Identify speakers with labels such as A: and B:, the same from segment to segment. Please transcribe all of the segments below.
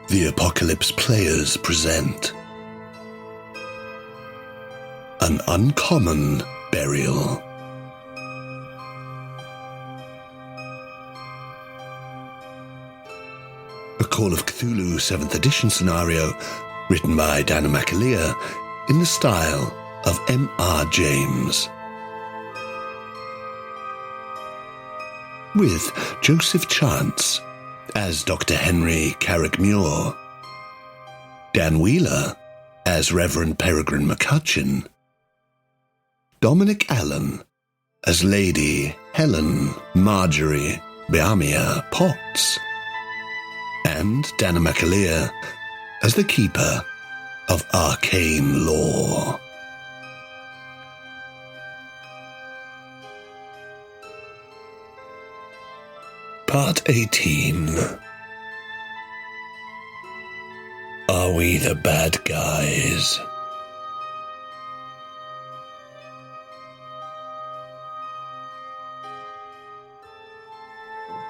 A: The Apocalypse Players present An Uncommon Burial. A Call of Cthulhu 7th edition scenario written by Danann McAleer in the style of M.R. James. With Joseph Chance as Dr. Henry Carraig-Muire, Dan Wheeler as Reverend Perregrine McCutcheon, Dominic Allen as Lady Helen Marjorie Bjarmia Potts, and Danann McAleer as the Keeper of Arcane Lore. Part 18. Are we the bad guys?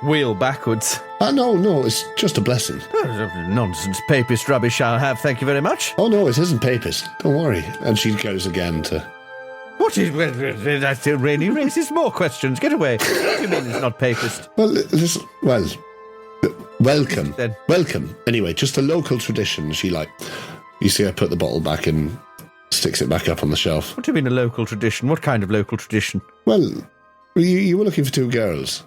B: Wheel backwards.
C: No, it's just a blessing.
B: Nonsense, papist rubbish I'll have, thank you very much.
C: Oh, no, it isn't papist. Don't worry. And she goes again to...
B: What is... That still really raises more questions. Get away. What do you mean it's not papist?
C: Welcome.
B: Then.
C: Welcome. Anyway, just a local tradition. You see her put the bottle back and sticks it back up on the shelf.
B: What do you mean a local tradition? What kind of local tradition?
C: Well, you were looking for two girls.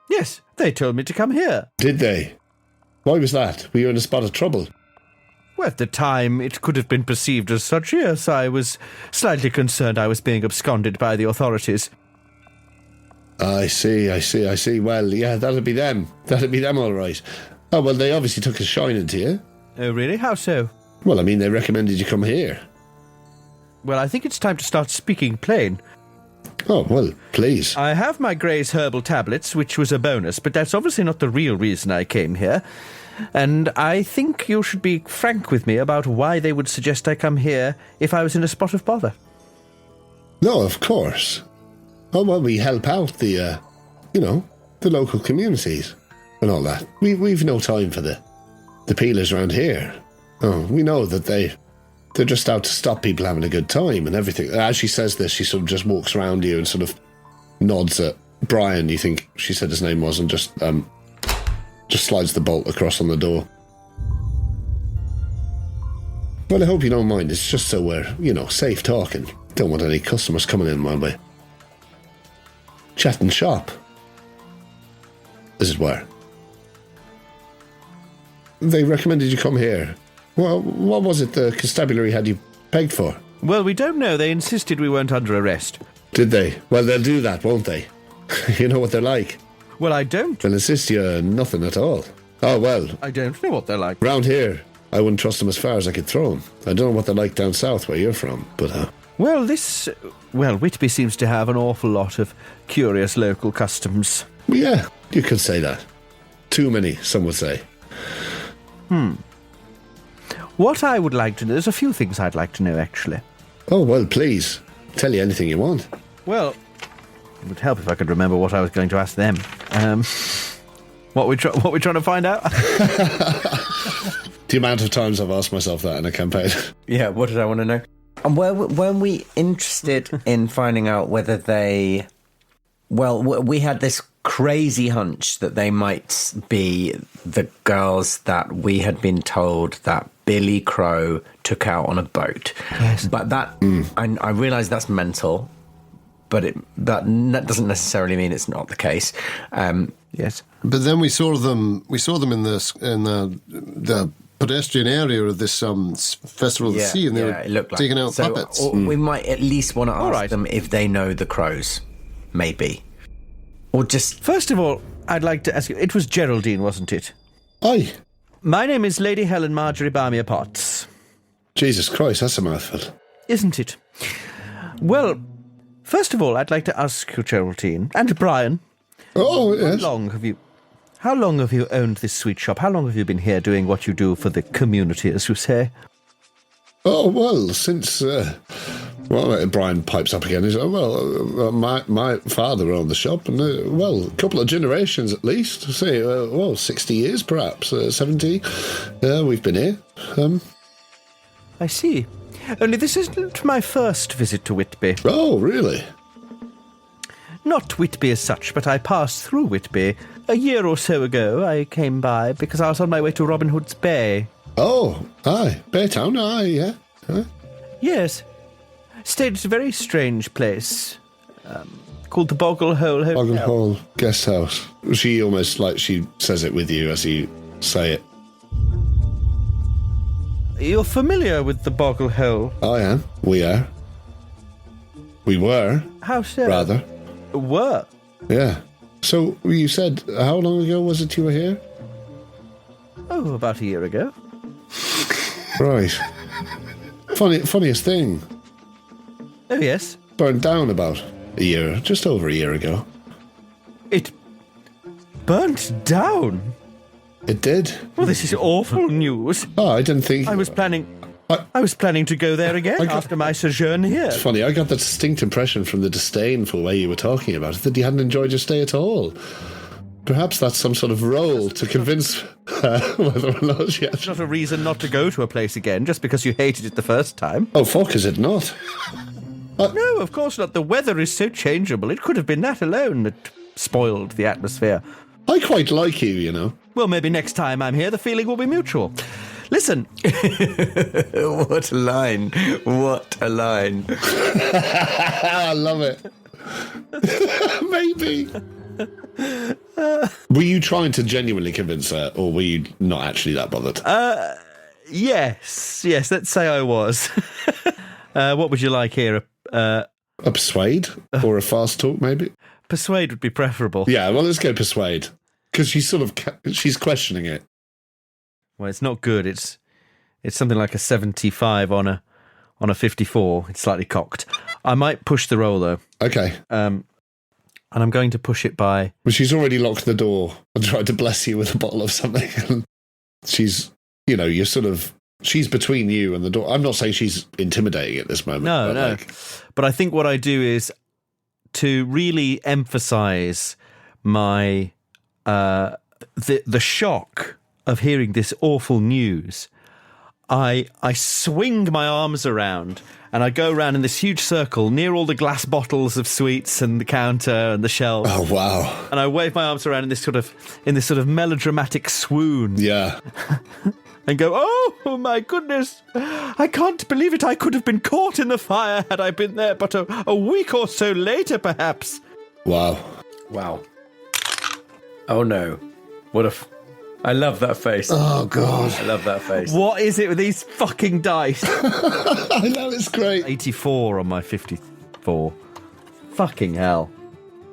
B: Yes, they told me to come here.
C: Did they? Why was that? Were you in a spot of trouble?
B: Well, at the time, it could have been perceived as such, yes. I was slightly concerned I was being absconded by the authorities.
C: I see. Well, yeah, that'd be them. That'd be them all right. Oh, well, they obviously took a shine to you.
B: Oh, really? How so?
C: Well, I mean, they recommended you come here.
B: Well, I think it's time to start speaking plain.
C: Oh, well, please.
B: I have my Grey's herbal tablets, which was a bonus, but that's obviously not the real reason I came here. And I think you should be frank with me about why they would suggest I come here if I was in a spot of bother.
C: No, of course. Oh, well, we help out the local communities and all that. We've no time for the peelers around here. Oh, we know that they're just out to stop people having a good time and everything. As she says this, she sort of just walks around you and sort of nods at Brian, you think she said his name was, and just slides the bolt across on the door. Well, I hope you don't mind. It's just so we're, safe talking. Don't want any customers coming in while we chat and shop, as it were. They recommended you come here. Well, what was it the constabulary had you pegged for?
B: Well, we don't know. They insisted we weren't under arrest.
C: Did they? Well, they'll do that, won't they? You know what they're like.
B: Well, I don't.
C: They'll insist you're nothing at all. Oh, well.
B: I don't know what they're like.
C: Round here, I wouldn't trust them as far as I could throw them. I don't know what they're like down south where you're from, but...
B: Well, Whitby seems to have an awful lot of curious local customs.
C: Yeah, you could say that. Too many, some would say.
B: What I would like to know... There's a few things I'd like to know, actually.
C: Oh, well, please. Tell you anything you want.
B: Well, it would help if I could remember what I was going to ask them. What we're trying to find out?
C: The amount of times I've asked myself that in a campaign.
B: Yeah, what did I want to know?
D: And weren't we interested in finding out whether they... Well, we had this crazy hunch that they might be the girls that we had been told that Billy Crow took out on a boat.
B: Yes.
D: But that... I realise that's mental, but that doesn't necessarily mean it's not the case.
B: Yes.
E: But then we saw them in the pedestrian area of this Festival of the Sea, and they were taking out puppets.
D: We might at least want to ask them if they know the crows, maybe. Or just...
B: First of all, I'd like to ask you, it was Geraldine, wasn't it?
C: Aye.
B: My name is Lady Helen Marjorie Bjarmia Potts.
C: Jesus Christ, that's a mouthful.
B: Isn't it? Well, first of all, I'd like to ask you, Geraldine, and Brian.
C: Oh, yes.
B: How long have you owned this sweet shop? How long have you been here doing what you do for the community, as you say?
C: Oh, well, since Well, Brian pipes up again. He's like, well, my father owned the shop, and, a couple of generations at least. Say, 60 years perhaps, 70. We've been here.
B: I see. Only this isn't my first visit to Whitby.
C: Oh, really?
B: Not Whitby as such, but I passed through Whitby. A year or so ago, I came by because I was on my way to Robin Hood's Bay.
C: Oh, aye. Baytown, aye, yeah.
B: Yes. Stayed at a very strange place called the Boggle Hole Hotel.
C: Boggle Hole Guest House. She almost like she says it with you as you say it.
B: You're familiar with the Boggle Hole?
C: I am. We are. We were.
B: How so?
C: Rather.
B: Were?
C: Yeah. So, you said, how long ago was it you were here?
B: Oh, about a year ago.
C: Right. Funniest thing.
B: Oh, yes?
C: Burned down about just over a year ago.
B: It burnt down?
C: It did.
B: Well, this is awful news.
C: Oh, I didn't think...
B: I was planning to go there again after my sojourn here.
C: It's funny, I got that distinct impression from the disdainful way you were talking about it that you hadn't enjoyed your stay at all. Perhaps that's some sort of role to convince her whether or not she...
B: It's not a reason not to go to a place again just because you hated it the first time.
C: Oh, fuck, is it not?
B: No, of course not. The weather is so changeable. It could have been that alone that spoiled the atmosphere.
C: I quite like you, you know.
B: Well, maybe next time I'm here, the feeling will be mutual. Listen.
D: What a line. What a line.
C: I love it. Maybe. Were you trying to genuinely convince her, or were you not actually that bothered?
B: Yes, let's say I was. What would you like here?
C: A persuade? Or a fast talk, maybe?
B: Persuade would be preferable.
C: Yeah, well, let's go persuade. Because she's questioning it.
B: Well, it's not good. It's something like a 75 on a 54. It's slightly cocked. I might push the roll, though.
C: Okay.
B: And I'm going to push it by...
C: Well, she's already locked the door and tried to bless you with a bottle of something. She's, you're sort of... She's between you and the door. I'm not saying she's intimidating at this moment.
B: No. But I think what I do is to really emphasise my... the shock of hearing this awful news. I swing my arms around and I go around in this huge circle near all the glass bottles of sweets and the counter and the shelves.
C: Oh wow!
B: And I wave my arms around in this sort of melodramatic swoon.
C: Yeah.
B: And go, oh my goodness! I can't believe it. I could have been caught in the fire had I been there, but a week or so later, perhaps.
C: Wow.
D: Oh no! I love that face.
C: Oh, God.
D: I love that face.
B: What is it with these fucking dice?
C: I know, it's great.
B: 84 on my 54. Fucking hell.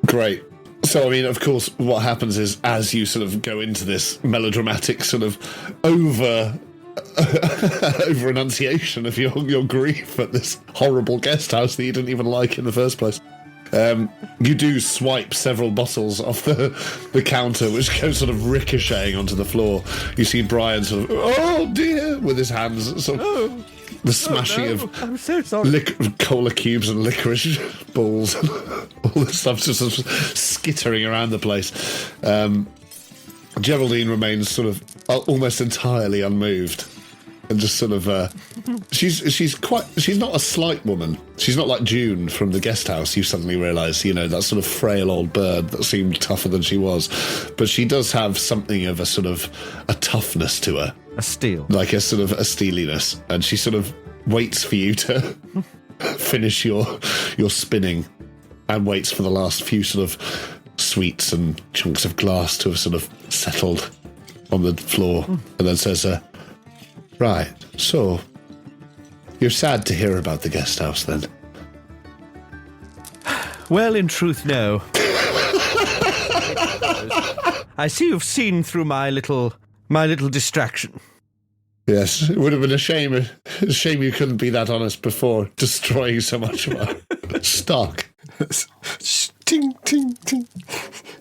C: Great. So, I mean, of course, what happens is as you sort of go into this melodramatic sort of over-enunciation of your grief at this horrible guest house that you didn't even like in the first place, you do swipe several bottles off the counter, which goes sort of ricocheting onto the floor. You see Brian sort of, oh dear, with his hands, sort of the smashing of
B: I'm so sorry.
C: cola cubes and licorice balls, all this stuff just sort of skittering around the place. Geraldine remains sort of almost entirely unmoved. And just sort of, she's not a slight woman. She's not like June from the guest house. You suddenly realise, that sort of frail old bird that seemed tougher than she was. But she does have something of a sort of a toughness to her.
B: A steel.
C: Like a sort of a steeliness. And she sort of waits for you to finish your spinning and waits for the last few sort of sweets and chunks of glass to have sort of settled on the floor. And then says, right, so you're sad to hear about the guest house then?
B: Well, in truth, no. I see you've seen through my little distraction.
C: Yes, it would have been a shame you couldn't be that honest before destroying so much of our stock.
E: Ting, ting, ting.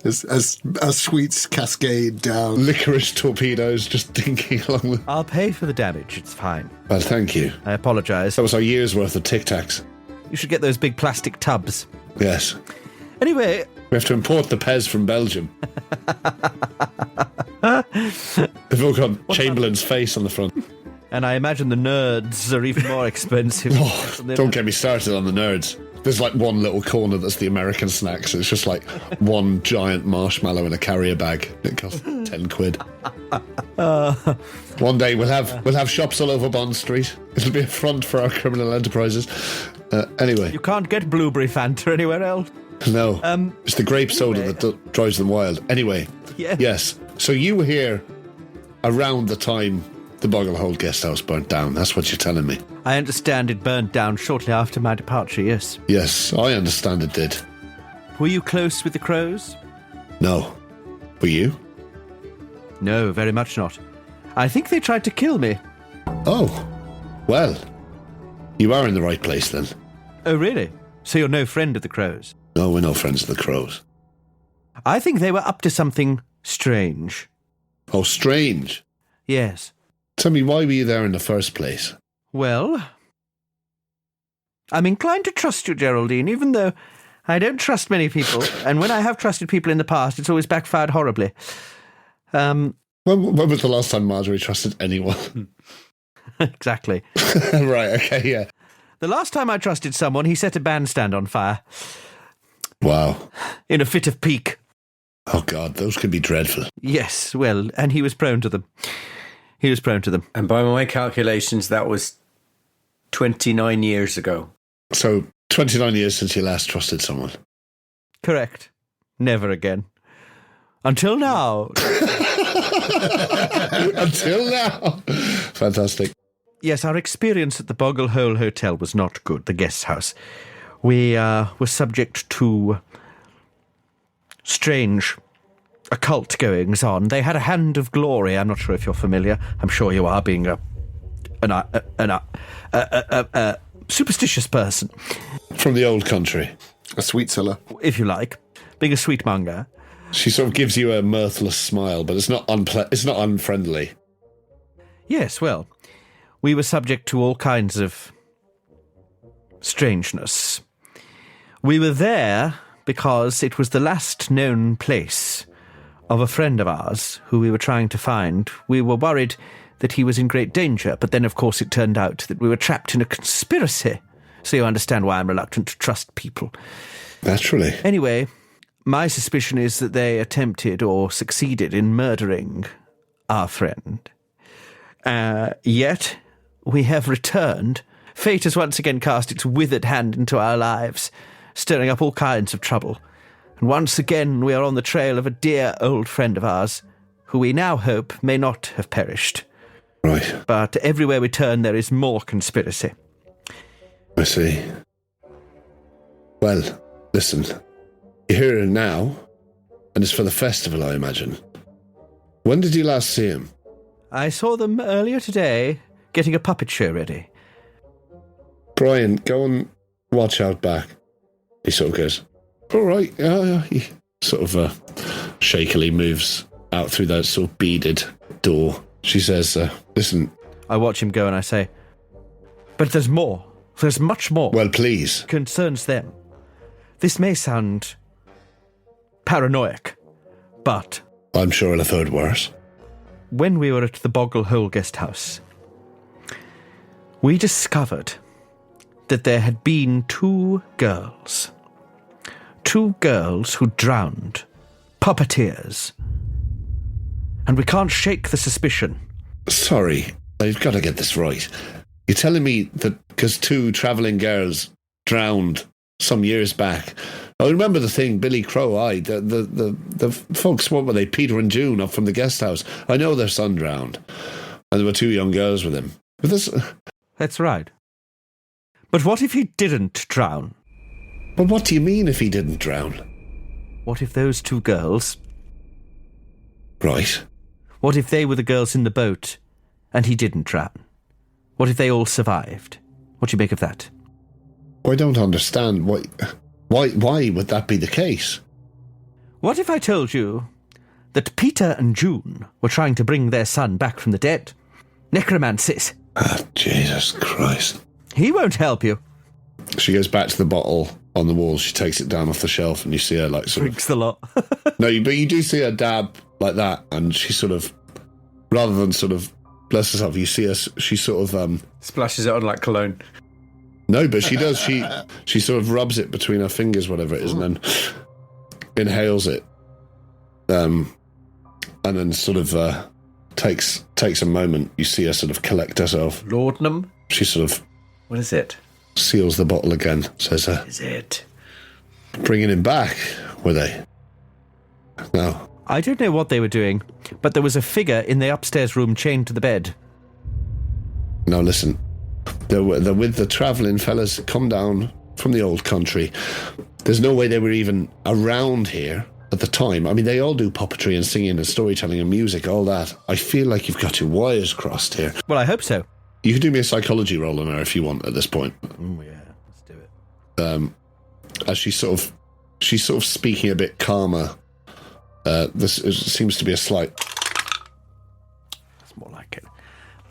E: As sweets cascade down.
C: Licorice torpedoes just dinking along the...
B: I'll pay for the damage, it's fine.
C: Well, thank you.
B: I apologise.
C: That was our year's worth of Tic Tacs.
B: You should get those big plastic tubs.
C: Yes.
B: Anyway...
C: We have to import the Pez from Belgium. They've all got Chamberlain's face on the front.
B: And I imagine the nerds are even more expensive.
C: Don't get me started on the nerds. There's like one little corner that's the American snacks. It's just like one giant marshmallow in a carrier bag. It costs 10 quid. One day we'll have shops all over Bond Street. It'll be a front for our criminal enterprises. Anyway.
B: You can't get blueberry Fanta anywhere else.
C: No. It's the grape soda that drives them wild. Anyway.
B: Yeah.
C: Yes. So you were here around the time the Bogglehole guest house burnt down. That's what you're telling me.
B: I understand it burned down shortly after my departure, yes.
C: Yes, I understand it did.
B: Were you close with the crows?
C: No. Were you?
B: No, very much not. I think they tried to kill me.
C: Oh. Well, you are in the right place then.
B: Oh, really? So you're no friend of the crows?
C: No, we're no friends of the crows.
B: I think they were up to something strange.
C: Oh, strange?
B: Yes.
C: Tell me, why were you there in the first place?
B: Well, I'm inclined to trust you, Geraldine, even though I don't trust many people, and when I have trusted people in the past, it's always backfired horribly.
C: When was the last time Marjorie trusted anyone?
B: Exactly.
C: Right, okay, yeah.
B: The last time I trusted someone, he set a bandstand on fire.
C: Wow.
B: In a fit of pique.
C: Oh, God, those could be dreadful.
B: Yes, well, and he was prone to them. He was prone to them.
D: And by my calculations, that was 29 years ago.
C: So, 29 years since you last trusted someone?
B: Correct. Never again. Until now.
C: Until now. Fantastic.
B: Yes, our experience at the Bogglehole Hotel was not good, the guest house. We were subject to strange occult goings-on. They had a hand of glory. I'm not sure if you're familiar. I'm sure you are, being a superstitious person.
C: From the old country.
E: A sweet seller.
B: If you like. Being a sweetmonger.
C: She sort of gives you a mirthless smile, but it's not unfriendly.
B: Yes, well, we were subject to all kinds of strangeness. We were there because it was the last known place of a friend of ours who we were trying to find. We were worried that he was in great danger, but then, of course, it turned out that we were trapped in a conspiracy. So you understand why I'm reluctant to trust people.
C: Naturally.
B: Anyway, my suspicion is that they attempted or succeeded in murdering our friend. Yet, we have returned. Fate has once again cast its withered hand into our lives, stirring up all kinds of trouble. And once again we are on the trail of a dear old friend of ours, who we now hope may not have perished.
C: Right.
B: But everywhere we turn there is more conspiracy.
C: I see. Well, listen. You're here now, and it's for the festival, I imagine. When did you last see him?
B: I saw them earlier today, getting a puppet show ready.
C: Brian, go and watch out back. He sort of goes, all right, yeah. He sort of shakily moves out through that sort of beaded door. She says, listen.
B: I watch him go and I say, but there's more. There's much more.
C: Well, please.
B: Concerns them. This may sound paranoid, but
C: I'm sure I'll have heard worse.
B: When we were at the Bogglehole guest house, we discovered that there had been two girls who drowned, puppeteers, and we can't shake the suspicion. Sorry,
C: I've got to get this right. You're telling me that because two travelling girls drowned some years back. I remember the thing, Billy Crow, the folks, what were they, Peter and June up from the guest house. I know their son drowned, and there were two young girls with him. But this...
B: That's right. But what if he didn't drown?
C: But what do you mean if he didn't drown?
B: What if those two girls...
C: Right.
B: What if they were the girls in the boat, and he didn't drown? What if they all survived? What do you make of that?
C: I don't understand. Why would that be the case?
B: What if I told you that Peter and June were trying to bring their son back from the dead? Necromancies.
C: Ah, Jesus Christ.
B: He won't help you.
C: She goes back to the bottle on the wall. She takes it down off the shelf, and you see her like sort
B: Drinks the lot.
C: No, but you do see her dab like that, and she sort of, rather than sort of bless herself, you see her. She sort of
D: splashes it on like cologne.
C: No, but she does. She sort of rubs it between her fingers, whatever it is, and then inhales it, and then sort of takes a moment. You see her sort of collect herself.
D: Laudanum.
C: She sort of.
D: What is it?
C: Seals the bottle again. Says,
D: "What is it?
C: Bringing him back, were they? No.
B: I don't know what they were doing, but there was a figure in the upstairs room chained to the bed.
C: Now listen, they're with the travelling fellas come down from the old country. There's no way they were even around here at the time. I mean, they all do puppetry and singing and storytelling and music, all that. I feel like you've got your wires crossed here.
B: Well, I hope so.
C: You can do me a psychology roll on her if you want at this point.
B: Oh, yeah, let's do it.
C: As she's sort of speaking a bit calmer. This seems to be a slight...
B: That's more like it.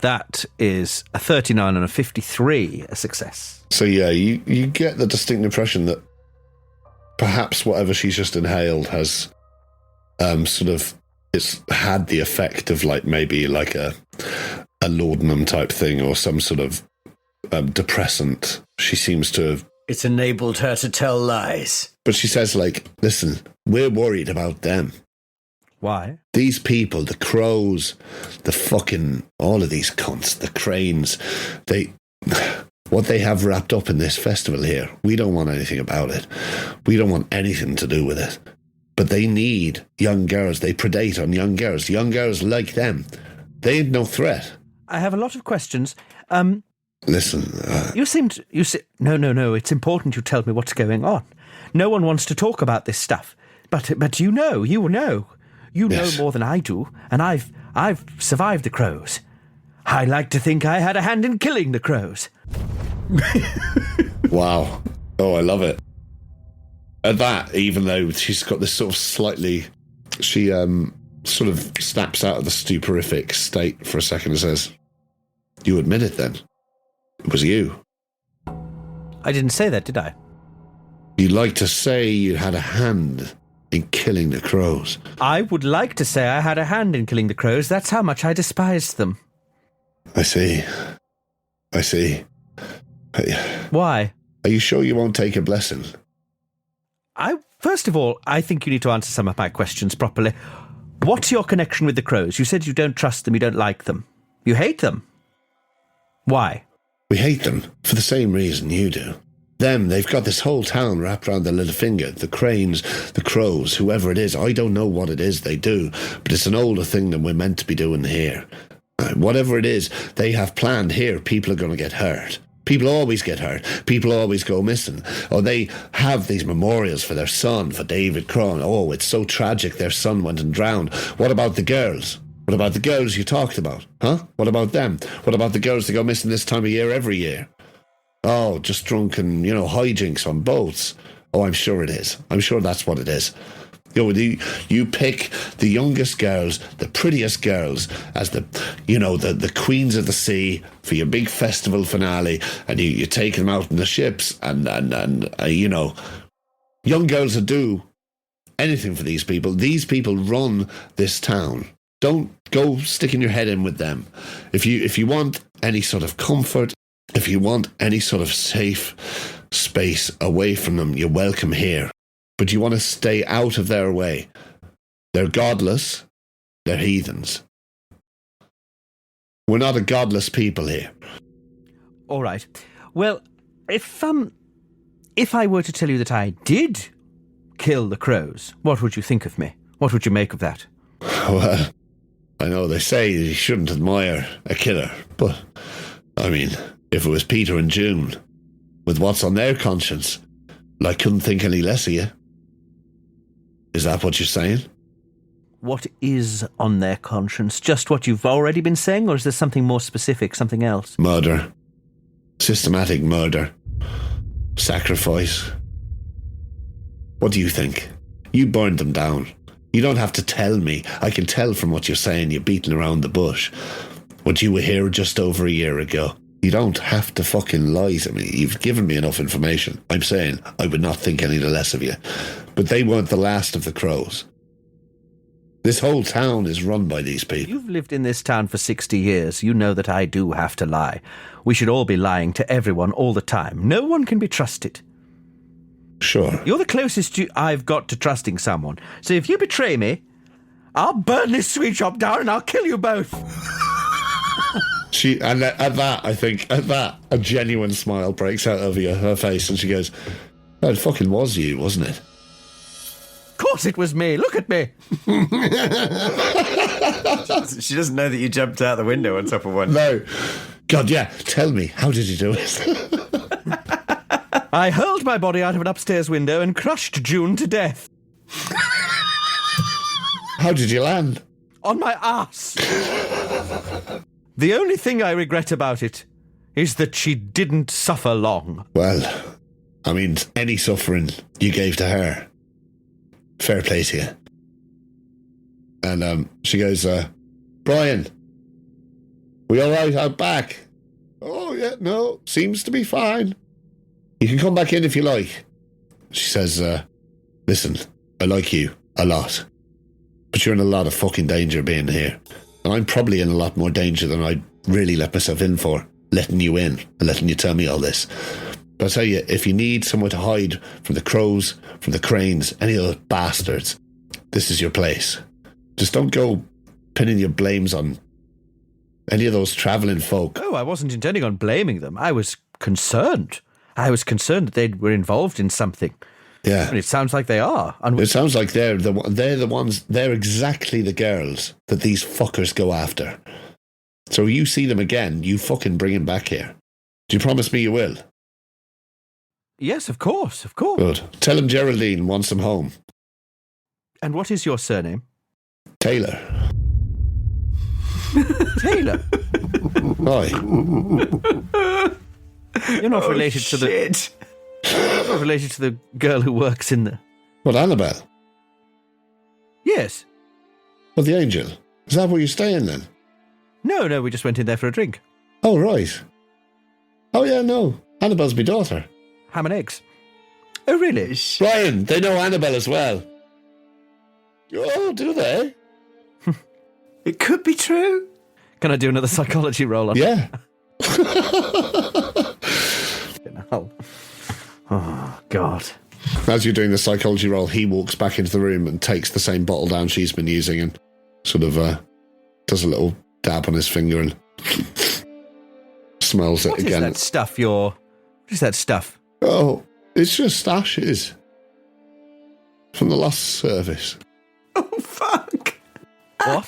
B: That is a 39 and a 53, a success.
C: So yeah, you get the distinct impression that perhaps whatever she's just inhaled has it's had the effect of like maybe like a laudanum type thing or some sort of depressant. She seems to have...
D: It's enabled her to tell lies.
C: But she says, like, listen, we're worried about them.
B: Why?
C: These people, the crows, the fucking... all of these cunts, the cranes, what they have wrapped up in this festival here, we don't want anything about it. We don't want anything to do with it. But they need young girls. They predate on young girls. Young girls like them. They ain't no threat.
B: I have a lot of questions.
C: Listen...
B: No, it's important you tell me what's going on. No one wants to talk about this stuff. But you know. You know more than I do, and I've survived the crows. I like to think I had a hand in killing the crows.
C: Wow. Oh, I love it. At that, even though she's got this sort of slightly... She sort of snaps out of the stuporific state for a second and says, you admit it then? It was you.
B: I didn't say that, did I?
C: You'd like to say you had a hand in killing the crows.
B: I would like to say I had a hand in killing the crows. That's how much I despised them.
C: I see.
B: Why?
C: Are you sure you won't take a blessing?
B: First of all, I think you need to answer some of my questions properly. What's your connection with the crows? You said you don't trust them, you don't like them. You hate them. Why?
C: We hate them for the same reason you do. They've got this whole town wrapped around their little finger. The cranes, the crows, whoever it is. I don't know what it is they do, but it's an older thing than we're meant to be doing here. Whatever it is they have planned here, people are going to get hurt. People always get hurt. People always go missing. Or they have these memorials for their son, for David Crone. Oh, it's so tragic their son went and drowned. What about the girls? What about the girls you talked about? Huh? What about them? What about the girls that go missing this time of year every year? Oh, just drunken, hijinks on boats. Oh, I'm sure it is. I'm sure that's what it is. You pick the youngest girls, the prettiest girls, as the queens of the sea for your big festival finale, and you take them out in the ships, and young girls would do anything for these people. These people run this town. Don't go sticking your head in with them. If you want any sort of comfort, if you want any sort of safe space away from them, you're welcome here. But you want to stay out of their way. They're godless. They're heathens. We're not a godless people here.
B: All right. Well, if I were to tell you that I did kill the crows, what would you think of me? What would you make of that?
C: Well, I know they say you shouldn't admire a killer, but, I mean, if it was Peter and June, with what's on their conscience, I couldn't think any less of you. Is that what you're saying?
B: What is on their conscience? Just what you've already been saying, or is there something more specific, something else?
C: Murder. Systematic murder. Sacrifice. What do you think? You burned them down. You don't have to tell me. I can tell from what you're saying you're beating around the bush. But you were here just over a year ago. You don't have to fucking lie to me. You've given me enough information. I'm saying I would not think any the less of you. But they weren't the last of the crows. This whole town is run by these people.
B: You've lived in this town for 60 years. You know that I do have to lie. We should all be lying to everyone all the time. No one can be trusted.
C: Sure.
B: You're the closest I've got to trusting someone. So if you betray me, I'll burn this sweet shop down and I'll kill you both.
C: At that, a genuine smile breaks out over her face, and she goes, "Oh, it fucking was you, wasn't it?"
B: Of course it was me. Look at me.
D: She doesn't know that you jumped out the window on top of one.
C: No. God, yeah. Tell me, how did you do it?
B: I hurled my body out of an upstairs window and crushed June to death.
C: How did you land?
B: On my ass. The only thing I regret about it is that she didn't suffer long.
C: Well, I mean, any suffering you gave to her, fair play to you. And she goes, "Brian, we all right out back?" "Oh, yeah, no, seems to be fine. You can come back in if you like." She says, "Listen, I like you a lot, but you're in a lot of fucking danger being here. And I'm probably in a lot more danger than I'd really let myself in for, letting you in and letting you tell me all this. But I'll tell you, if you need somewhere to hide from the crows, from the cranes, any of those bastards, this is your place. Just don't go pinning your blames on any of those travelling folk."
B: Oh, I wasn't intending on blaming them. I was concerned. I was concerned that they were involved in something.
C: Yeah.
B: And it sounds like they are.
C: It sounds like they're the ones, they're exactly the girls that these fuckers go after. So you see them again, you fucking bring them back here. Do you promise me you will?
B: Yes, of course, of course.
C: Good. Tell him Geraldine wants him home.
B: And what is your surname?
C: Taylor.
B: Taylor?
C: Why?
B: You're not related to the... You're not related to the girl who works in the...
C: What, Annabelle?
B: Yes.
C: Well, the Angel. Is that where you're staying then?
B: No, we just went in there for a drink.
C: Oh, right. Oh, yeah, no. Annabelle's my daughter.
B: Ham and eggs. Oh, really?
C: Brian, they know Annabelle as well. Oh, do they?
D: It could be true.
B: Can I do another psychology roll on?
C: Yeah.
B: Oh, God.
C: As you're doing the psychology roll, he walks back into the room and takes the same bottle down she's been using and sort of does a little dab on his finger and smells it again.
B: What is that stuff?
C: Oh, it's just ashes from the last service.
D: Oh, fuck.
B: What?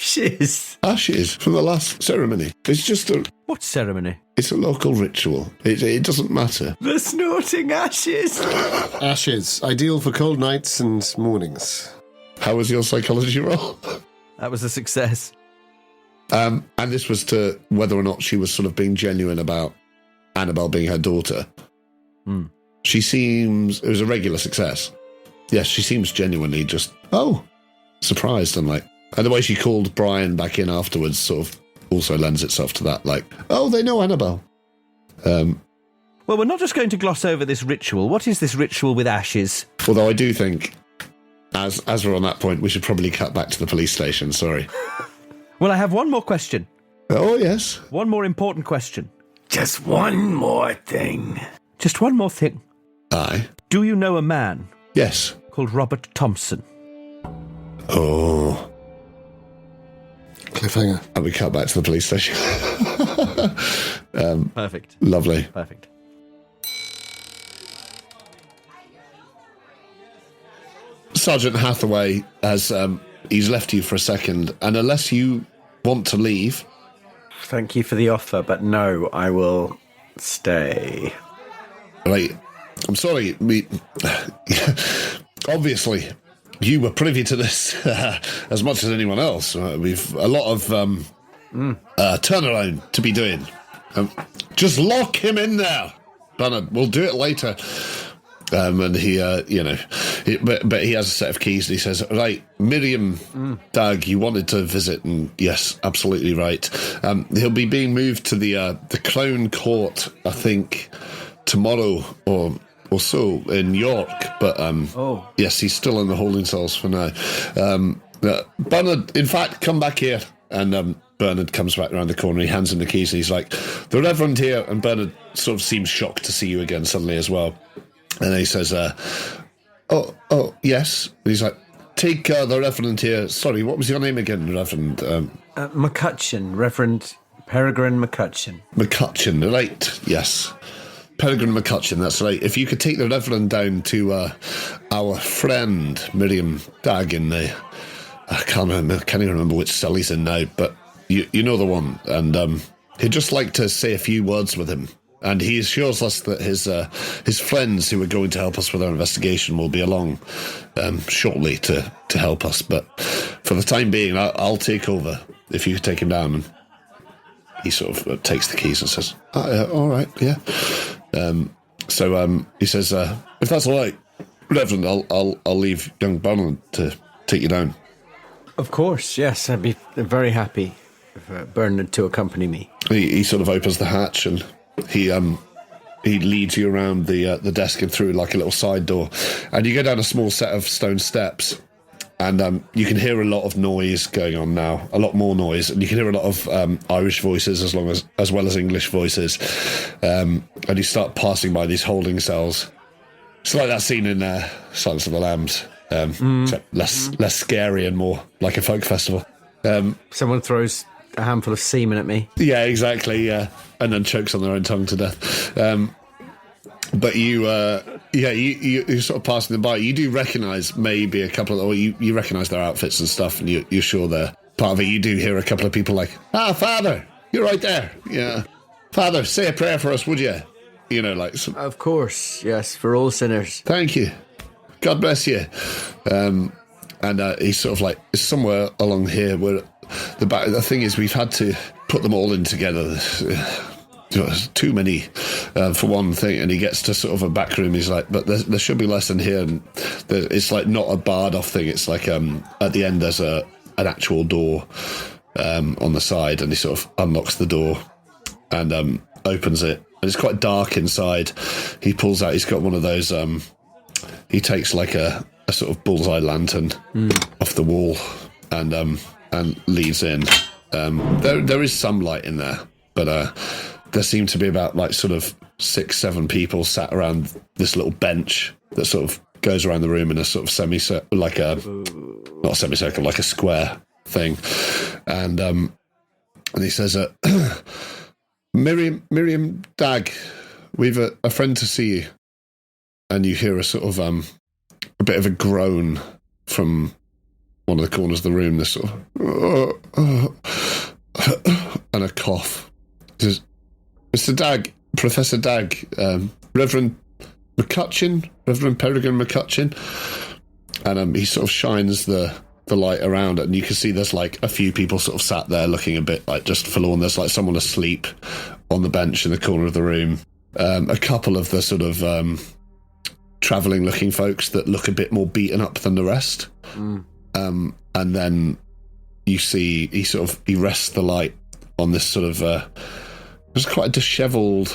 C: Ashes from the last ceremony. It's just a...
B: What ceremony?
C: It's a local ritual. It doesn't matter.
D: The snorting ashes.
E: Ashes, ideal for cold nights and mornings.
C: How was your psychology roll?
B: That was a success.
C: And this was to whether or not she was sort of being genuine about Annabelle being her daughter.
B: Mm.
C: She seems... It was a regular success. Yes, she seems genuinely just, surprised and like... And the way she called Brian back in afterwards sort of also lends itself to that, like, oh, they know Annabelle.
B: Well, we're not just going to gloss over this ritual. What is this ritual with ashes?
C: Although I do think, as we're on that point, we should probably cut back to the police station, sorry.
B: Well, I have one more question.
C: Oh, yes.
B: One more important question.
D: Just one more thing.
B: Just one more thing.
C: Aye.
B: Do you know a man?
C: Yes.
B: Called Robert Thompson?
C: Oh...
E: Cliffhanger.
C: And we cut back to the police station.
B: Perfect.
C: Lovely.
B: Perfect.
C: Sergeant Hathaway has he's left you for a second, and unless you want to leave...
D: Thank you for the offer, but no, I will stay.
C: Right. I'm sorry, obviously... You were privy to this as much as anyone else. We've a lot of turnaround to be doing. Just lock him in there, Bernard. We'll do it later. And he, But he has a set of keys, and he says, right, Miriam Dag, you wanted to visit, and yes, absolutely right. He'll be being moved to the Crown Court, I think, tomorrow or so in York, but yes, he's still in the holding cells for now. Bernard, in fact, come back here. And Bernard comes back around the corner, he hands him the keys, and he's like, the Reverend here. And Bernard sort of seems shocked to see you again suddenly as well. And he says, oh, yes. And he's like, take the Reverend here. Sorry, what was your name again, Reverend?
D: McCutcheon, Reverend Perregrine McCutcheon.
C: McCutcheon, right, yes. Perregrine McCutcheon, that's right. If you could take the Reverend down to our friend Miriam Dag in the... I can't even remember which cell he's in now, but you know the one. And he'd just like to say a few words with him. And he assures us that his friends who are going to help us with our investigation will be along shortly to help us. But for the time being, I'll take over if you could take him down. And he sort of takes the keys and says, all right, yeah. So he says, if that's all right, Reverend, I'll leave young Bernard to take you down.
D: Of course, yes. I'd be very happy for Bernard to accompany me.
C: He sort of opens the hatch and he leads you around the desk and through like a little side door. And you go down a small set of stone steps and you can hear a lot of noise going on now, a lot more noise. And you can hear a lot of Irish voices as well as English voices. And you start passing by these holding cells. It's like that scene in Silence of the Lambs. Less scary and more like a folk festival.
D: Someone throws a handful of semen at me.
C: Yeah, exactly. Yeah, and then chokes on their own tongue to death. But you sort of passing them by. You do recognise maybe a couple of, or you recognise their outfits and stuff, and you're sure they're part of it. You do hear a couple of people like, Father, you're right there. Yeah, Father, say a prayer for us, would you? You know, like.
D: Of course, yes, for all sinners.
C: Thank you. God bless you. And he's sort of like, somewhere along here where the thing is, we've had to put them all in together. There's too many for one thing. And he gets to sort of a back room. He's like, but there should be less in here. And it's like not a barred off thing. It's like at the end there's an actual door on the side. And he sort of unlocks the door and opens it. And it's quite dark inside. He pulls out, he's got one of those... he takes like a sort of bullseye lantern off the wall and leads in. There is some light in there, but there seem to be about like sort of 6-7 people sat around this little bench that sort of goes around the room in a sort of not a semicircle, like a square thing. And he says, Miriam Dag, we've a friend to see you. And you hear a sort of a bit of a groan from one of the corners of the room, this sort of and a cough. He says, Mr. Dag, Professor Dag, Reverend McCutcheon, Reverend Perregrine McCutcheon. And he sort of shines the light around it, and you can see there's like a few people sort of sat there looking a bit like just forlorn. There's like someone asleep on the bench in the corner of the room. A couple of the sort of travelling looking folks that look a bit more beaten up than the rest. And then you see he rests the light on this sort of there's quite a dishevelled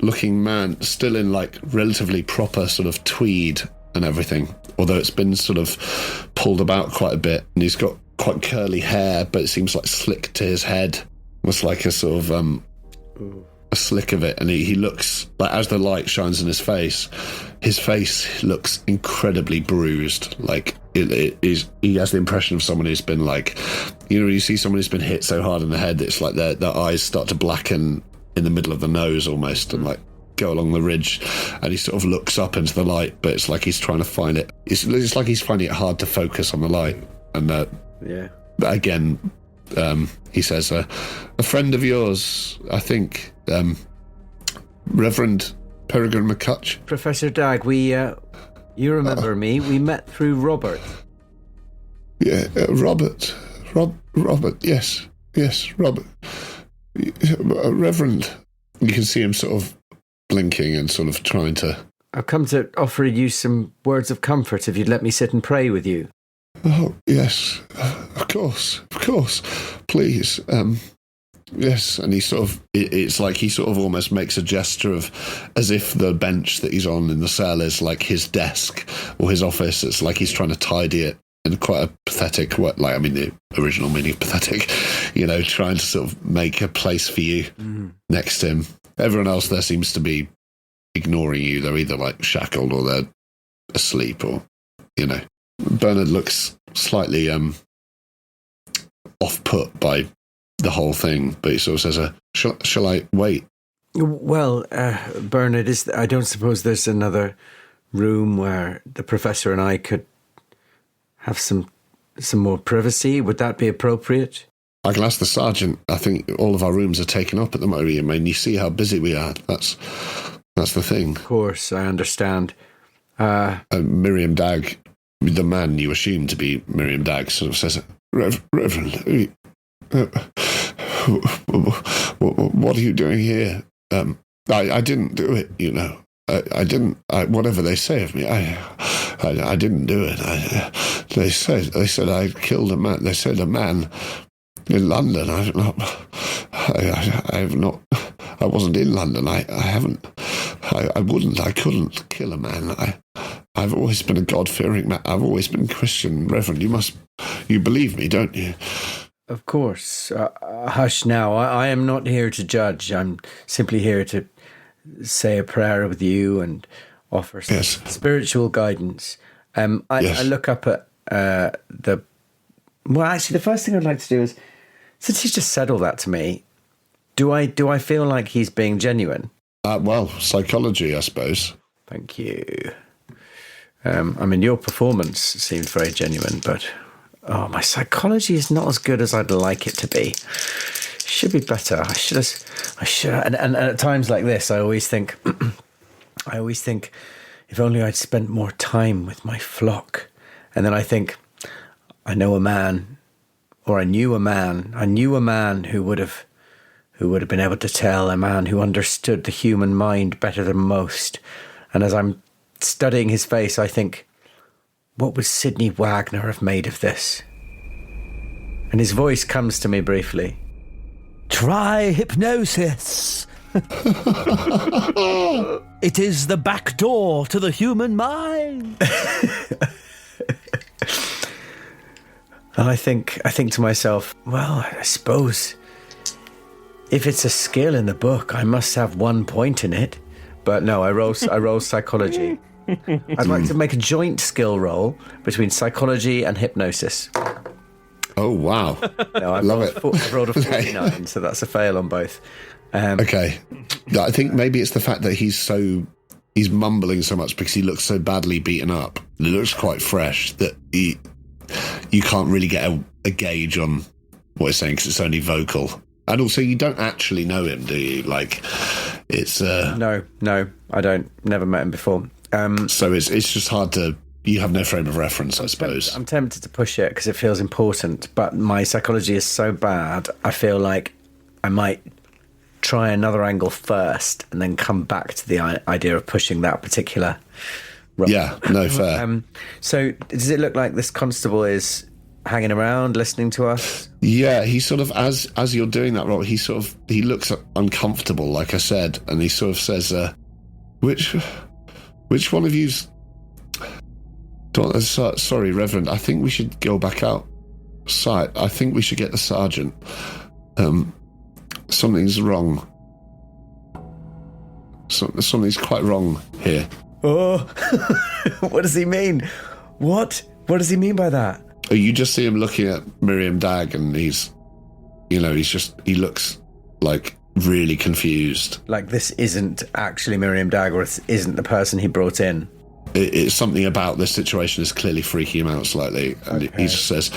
C: looking man, still in like relatively proper sort of tweed and everything, although it's been sort of pulled about quite a bit, and he's got quite curly hair, but it seems like slick to his head, almost like a sort of a slick of it. And he looks like, as the light shines in his face looks incredibly bruised. Like he has the impression of someone who's been like, you see someone who's been hit so hard in the head that it's like their eyes start to blacken in the middle of the nose almost, and like go along the ridge. And he sort of looks up into the light, but it's like he's trying to find it. It's like he's finding it hard to focus on the light. And again, he says, a friend of yours, I think, Reverend Perregrine McCutcheon.
D: Professor Dag, you remember me? We met through Robert.
C: Yeah, Robert, yes, Robert. Reverend. You can see him sort of blinking and sort of trying to
D: I've come to offer you some words of comfort if you'd let me sit and pray with you.
C: Oh, yes, of course, please. Yes, and he sort of, it's like he sort of almost makes a gesture of, as if the bench that he's on in the cell is like his desk or his office. It's like he's trying to tidy it in quite a pathetic way, like, I mean, the original meaning of pathetic, trying to sort of make a place for you next to him. Everyone else there seems to be ignoring you. They're either like shackled or they're asleep or, Bernard looks slightly off-put by the whole thing, but he sort of says, shall I wait?
D: Well, Bernard, I don't suppose there's another room where the professor and I could have some more privacy. Would that be appropriate?
C: I can ask the sergeant. I think all of our rooms are taken up at the moment. I mean, you see how busy we are. That's the thing.
D: Of course, I understand.
C: Miriam Dagg, the man you assume to be Miriam Dagg, sort of says, Reverend, what are you doing here? I didn't do it, I didn't. Whatever they say of me, I didn't do it. They said I killed a man. They said a man in London. I wasn't in London. I haven't. I couldn't kill a man. I've always been a God-fearing man. I've always been Christian. Reverend, you believe me, don't you?
D: Of course. Hush now. I am not here to judge. I'm simply here to say a prayer with you and offer some spiritual guidance. I look up at the... Well, actually, the first thing I'd like to do is, since he's just said all that to me, do I feel like he's being genuine?
C: Well, psychology, I suppose.
D: Thank you. Your performance seemed very genuine, but my psychology is not as good as I'd like it to be. Should be better. I should. And at times like this, I always think, if only I'd spent more time with my flock. And then I think, I knew a man who would have been able to tell, a man who understood the human mind better than most. And as I'm studying his face, I think, what would Sidney Wagner have made of this? And his voice comes to me briefly.
B: Try hypnosis. It is the back door to the human mind.
D: And I think to myself, well, I suppose if it's a skill in the book, I must have 1 point in it. But no, I roll psychology. I'd like to make a joint skill roll between psychology and hypnosis.
C: Oh, wow.
D: No,
C: Love it.
D: I've rolled a 49, so that's a fail on both.
C: Okay. I think maybe it's the fact that he's mumbling so much because he looks so badly beaten up. He looks quite fresh that you can't really get a gauge on what he's saying because it's only vocal. And also, you don't actually know him, do you? Like, it's...
D: No, I don't. Never met him before.
C: So it's just hard to... You have no frame of reference, I suppose.
D: I'm tempted to push it because it feels important, but my psychology is so bad, I feel like I might try another angle first and then come back to the idea of pushing that particular role.
C: Yeah, no, fair.
D: So does it look like this constable is hanging around, listening to us?
C: Yeah, he sort of, as you're doing that role, he looks uncomfortable, like I said, and he sort of says, which one of you's... Sorry, Reverend, I think we should go back outside. I think we should get the sergeant. Something's wrong. Something's quite wrong here.
D: Oh, what does he mean? What does he mean by that?
C: You just see him looking at Miriam Dagg and he looks like really confused.
D: Like this isn't actually Miriam Dagg, or it isn't the person he brought in.
C: It's something about this situation is clearly freaking him out slightly. And he just says,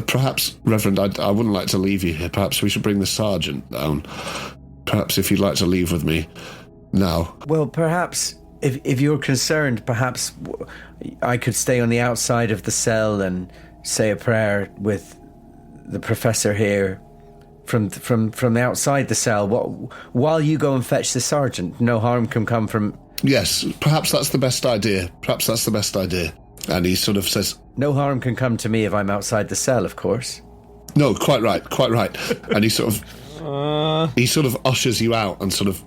C: perhaps, Reverend, I wouldn't like to leave you here. Perhaps we should bring the sergeant down. Perhaps if you'd like to leave with me now.
D: Well, perhaps, if you're concerned, perhaps I could stay on the outside of the cell and say a prayer with the professor here from the outside the cell while you go and fetch the sergeant. No harm can come from...
C: Yes, perhaps that's the best idea. And he sort of says,
D: no harm can come to me if I'm outside the cell, of course.
C: No, quite right. And he sort of ushers you out and sort of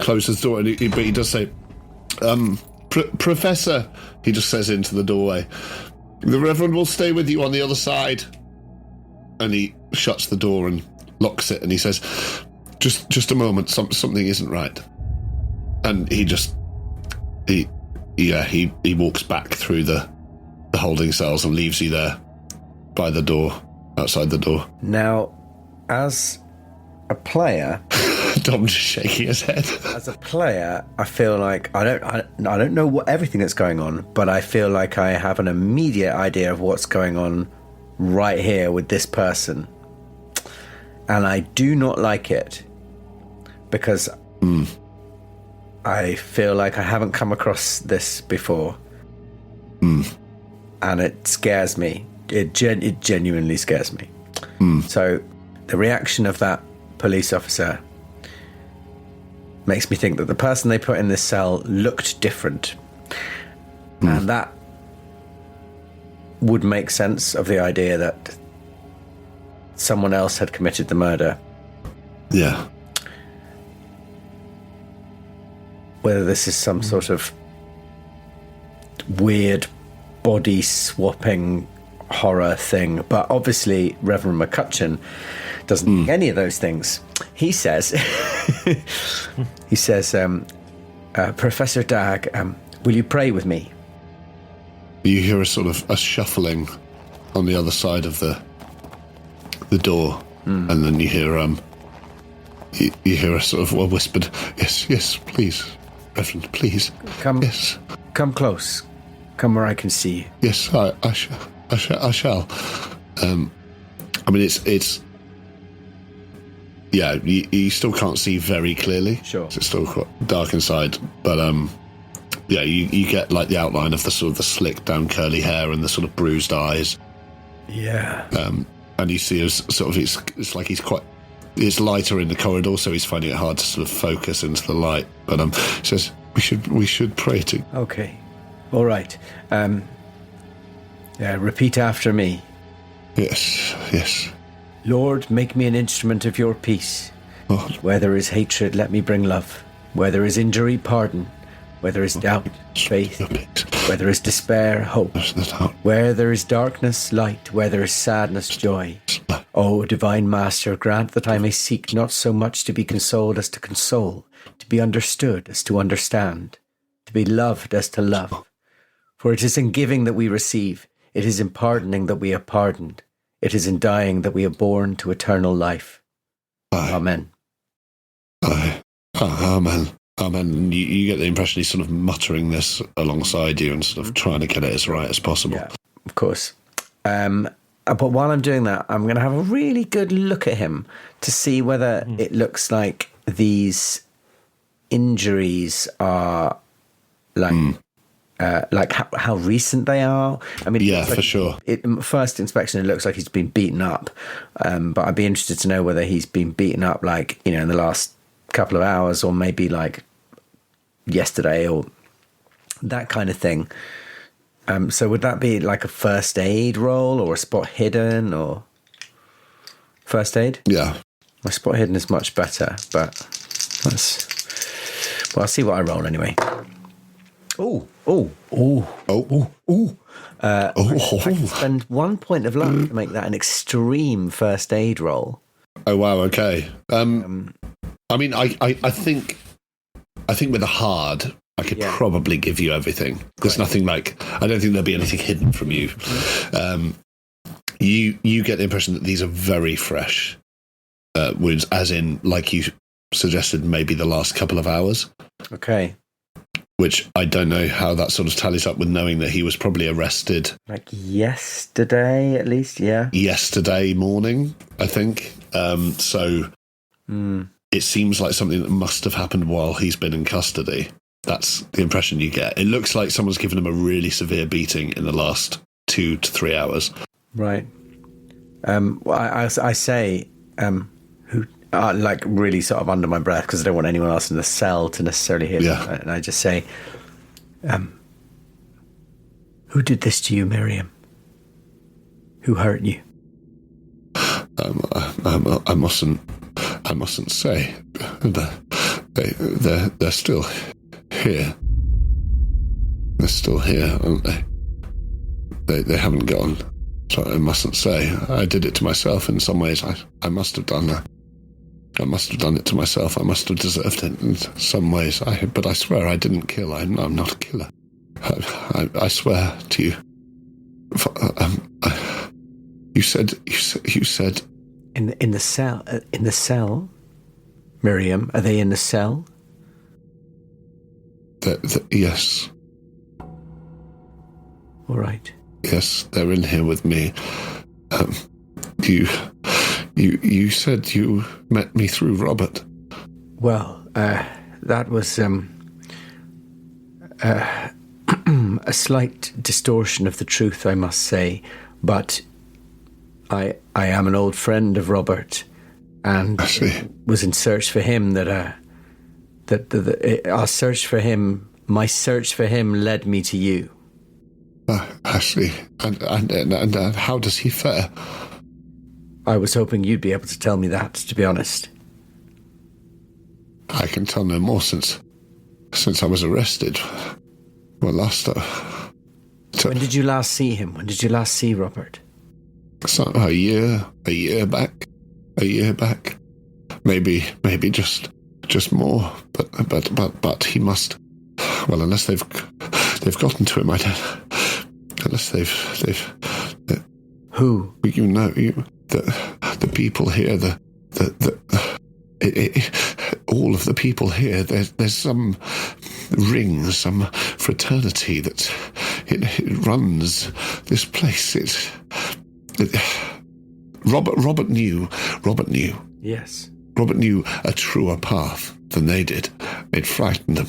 C: closes the door. But he does say, Professor, he just says into the doorway, the Reverend will stay with you on the other side. And he shuts the door and locks it, and he says, just a moment, something isn't right. And he walks back through the holding cells and leaves you there by the door, outside the door.
D: Now, as a player,
C: Dom's just shaking his head.
D: As a player, I feel like I don't know what everything that's going on, but I feel like I have an immediate idea of what's going on right here with this person, and I do not like it because I feel like I haven't come across this before, and it scares me. It genuinely scares me. So the reaction of that police officer makes me think that the person they put in this cell looked different, and that would make sense of the idea that someone else had committed the murder.
C: Yeah.
D: Whether this is some sort of weird body swapping horror thing, but obviously Reverend McCutcheon doesn't think any of those things. He says, Professor Dag, will you pray with me?
C: You hear a sort of a shuffling on the other side of the door, and then you hear you hear a sort of a whispered, yes, please, Reverend, please,
D: come close, come where I can see you.
C: Yes, I shall. I mean, it's yeah, you still can't see very clearly.
D: Sure,
C: it's still quite dark inside, but yeah, you get like the outline of the sort of the slicked down curly hair and the sort of bruised eyes.
D: Yeah.
C: And you see as sort of it's like it's lighter in the corridor, so he's finding it hard to sort of focus into the light. But he says we should pray to.
D: Okay. All right. Repeat after me.
C: Yes.
D: Lord, make me an instrument of your peace.
C: Lord.
D: Where there is hatred, let me bring love. Where there is injury, pardon. Where there is doubt, faith. Where there is despair, hope. Where there is darkness, light. Where there is sadness, joy. O divine Master, grant that I may seek not so much to be consoled as to console, to be understood as to understand, to be loved as to love. For it is in giving that we receive, it is in pardoning that we are pardoned, it is in dying that we are born to eternal life.
C: Aye.
D: Amen.
C: Aye. Amen. And you get the impression he's sort of muttering this alongside you and sort of trying to get it as right as possible.
D: Yeah, of course. But while I'm doing that, I'm going to have a really good look at him to see whether it looks like these injuries are like how recent they are. I mean,
C: yeah,
D: like,
C: for sure.
D: First inspection, it looks like he's been beaten up, but I'd be interested to know whether he's been beaten up, like, you know, in the last couple of hours, or maybe like yesterday, or that kind of thing. So would that be like a first aid roll or a spot hidden or first aid?
C: Yeah.
D: My spot hidden is much better, but I'll see what I roll anyway. I can spend 1 point of luck to make that an extreme first aid roll.
C: Oh wow, okay. I mean, I think with a hard, I could probably give you everything. There's nothing like, I don't think there'll be anything hidden from you. You get the impression that these are very fresh wounds, as in, like you suggested, maybe the last couple of hours.
D: Okay.
C: Which I don't know how that sort of tallies up with knowing that he was probably arrested.
D: Like yesterday, at least, yeah.
C: Yesterday morning, I think. It seems like something that must have happened while he's been in custody. That's the impression you get. It looks like someone's given him a really severe beating in the last 2 to 3 hours.
D: Right. Well, I say, like really sort of under my breath, because I don't want anyone else in the cell to necessarily hear me. And I just say, who did this to you, Miriam? Who hurt you?
C: I mustn't say. They're still here. They're still here, aren't they? They haven't gone. So I mustn't say. I did it to myself in some ways. I must have done that. I must have done it to myself. I must have deserved it in some ways. But I swear I didn't kill. I'm not a killer. I swear to you. You said.
D: In the cell. In the cell. Miriam, are they in the cell?
C: Yes.
D: All right.
C: Yes, they're in here with me. You said you met me through Robert.
D: Well, that was a slight distortion of the truth, I must say. But I am an old friend of Robert, and was in search for him our search for him, my search for him led me to you.
C: I see. And how does he fare?
D: I was hoping you'd be able to tell me that, to be honest.
C: I can tell no more since I was arrested. Well, last time.
D: When did you last see him? When did you last see Robert?
C: A year back. Maybe just more. But he must. Well, unless they've gotten to him, I don't. Unless they've.
D: Who?
C: You know, the people here. All of the people here. There's some ring, some fraternity that it runs this place. Robert knew.
D: Yes.
C: Robert knew a truer path than they did. It frightened them.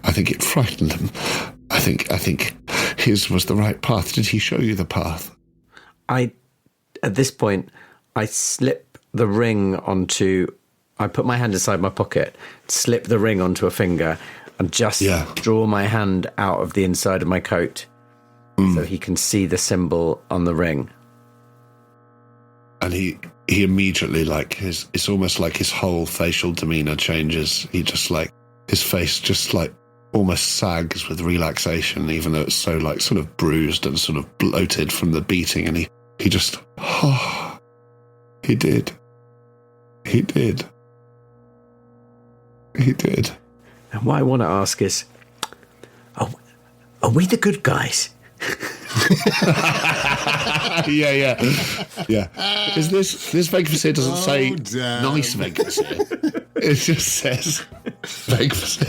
C: I think it frightened them. I think his was the right path. Did he show you the path?
D: At this point, I slip the ring onto. I put my hand inside my pocket, slip the ring onto a finger, and just draw my hand out of the inside of my coat, so he can see the symbol on the ring.
C: And he immediately, it's almost like his whole facial demeanor changes. He just his face just almost sags with relaxation, even though it's so sort of bruised and sort of bloated from the beating. And he just, he did.
D: And what I want to ask is, are we the good guys?
C: Yeah. Is this vacancy doesn't say nice vacancy. It just says vacancy.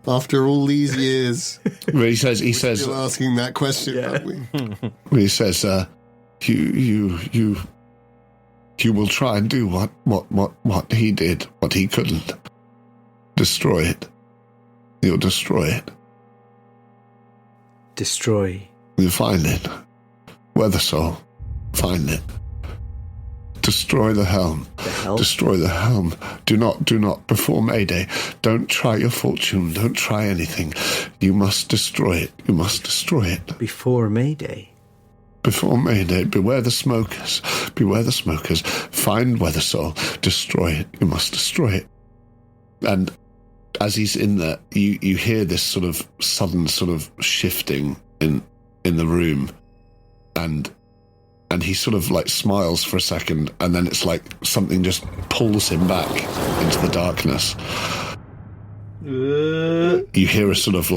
E: After all these years,
C: he says
E: still asking that question, aren't we?
C: He says, you will try and do what he did, what he couldn't. Destroy it. You'll destroy it.
D: Destroy.
C: You find it. Weathersoul. Find it. Destroy the helm. Destroy the helm. Do not, before Mayday, don't try your fortune. Don't try anything. You must destroy it. You must destroy it.
D: Before Mayday?
C: Before Mayday. Beware the smokers. Beware the smokers. Find Weathersoul. Destroy it. You must destroy it. And as he's in there, you hear this sort of sudden sort of shifting in the room, and he sort of smiles for a second, and then it's like something just pulls him back into the darkness. You hear a sort of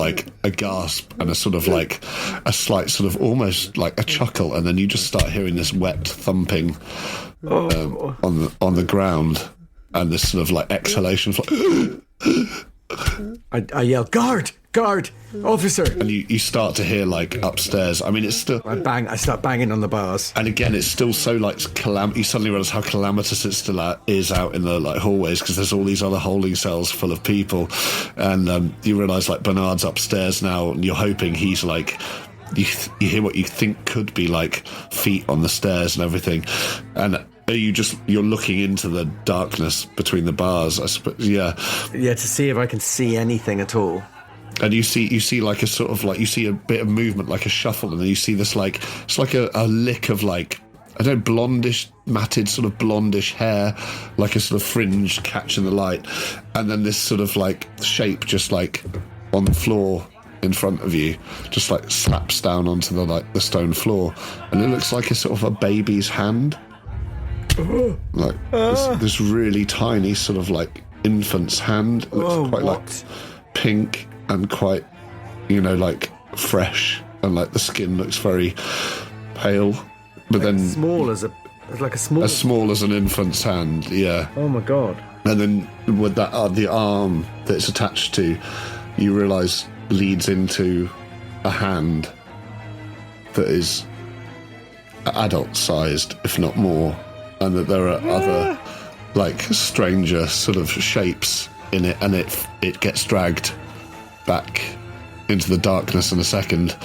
C: a gasp and a sort of a slight sort of almost like a chuckle, and then you just start hearing this wet thumping on the ground, and this sort of exhalation.
D: I yell, guard, officer.
C: And you start to hear upstairs. I mean, it's still.
D: I start banging on the bars.
C: And again, it's still so you suddenly realize how calamitous it still is out in the hallways, because there's all these other holding cells full of people, and you realize Bernard's upstairs now, and you're hoping he's you hear what you think could be feet on the stairs and everything, and you're looking into the darkness between the bars, I suppose. Yeah,
D: to see if I can see anything at all.
C: And you see like a sort of like, you see a bit of movement, like a shuffle, and then you see this like, it's like a lick of like, I don't know, blondish, matted sort of blondish hair, like a sort of fringe catching the light, and then this sort of like shape just like on the floor in front of you, just like slaps down onto the stone floor, and it looks like a sort of a baby's hand. Like this really tiny sort of like infant's hand. It looks quite like pink and quite, like fresh, and like the skin looks very pale, but then
D: small as
C: small as an infant's hand. Yeah.
D: Oh my god.
C: And then with that the arm that it's attached to, you realise leads into a hand that is adult-sized, if not more. And that there are other, like, stranger sort of shapes in it, and it gets dragged back into the darkness in a second,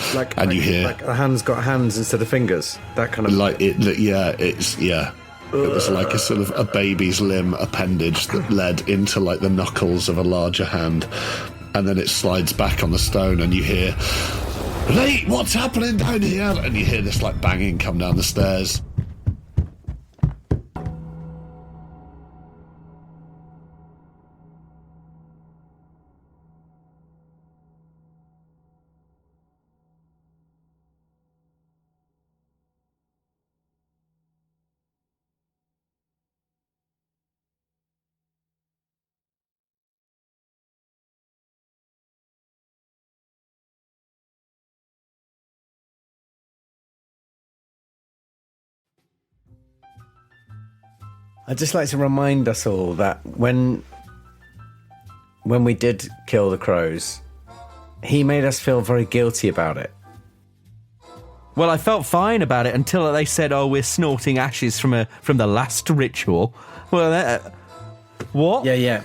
C: you hear
D: like the hand's got hands instead of fingers. That kind of
C: it was like a sort of a baby's limb appendage that led into like the knuckles of a larger hand, and then it slides back on the stone, and you hear, "Hey, what's happening down here?" And you hear this like banging come down the stairs.
D: I'd just like to remind us all that when we did kill the crows, he made us feel very guilty about it.
B: Well, I felt fine about it until they said, "Oh, we're snorting ashes from the last ritual." Well, what?
D: Yeah.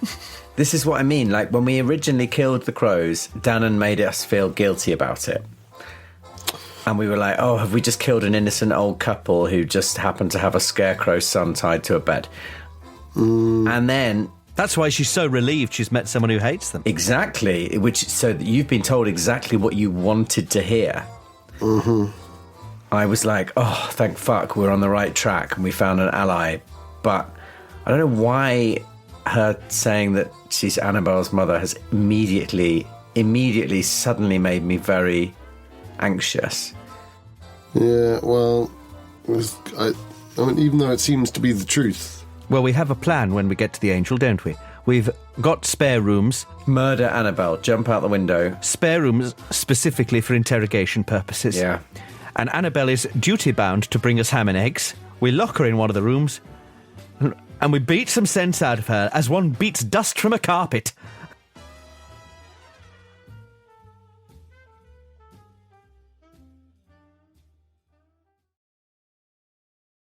D: This is what I mean. Like, when we originally killed the crows, Danann made us feel guilty about it. And we were like, "Oh, have we just killed an innocent old couple who just happened to have a scarecrow son tied to a bed?" And then...
B: That's why she's so relieved she's met someone who hates them.
D: Exactly. So you've been told exactly what you wanted to hear.
E: Mm-hmm.
D: I was like, oh, thank fuck, we're on the right track and we found an ally. But I don't know why her saying that she's Annabelle's mother has immediately, suddenly made me very anxious.
E: Yeah, well, I mean, even though it seems to be the truth.
B: Well, we have a plan when we get to the Angel, don't we? We've got spare rooms.
D: Murder Annabelle, jump out the window.
B: Spare rooms specifically for interrogation purposes.
D: Yeah.
B: And Annabelle is duty-bound to bring us ham and eggs. We lock her in one of the rooms, and we beat some sense out of her as one beats dust from a carpet.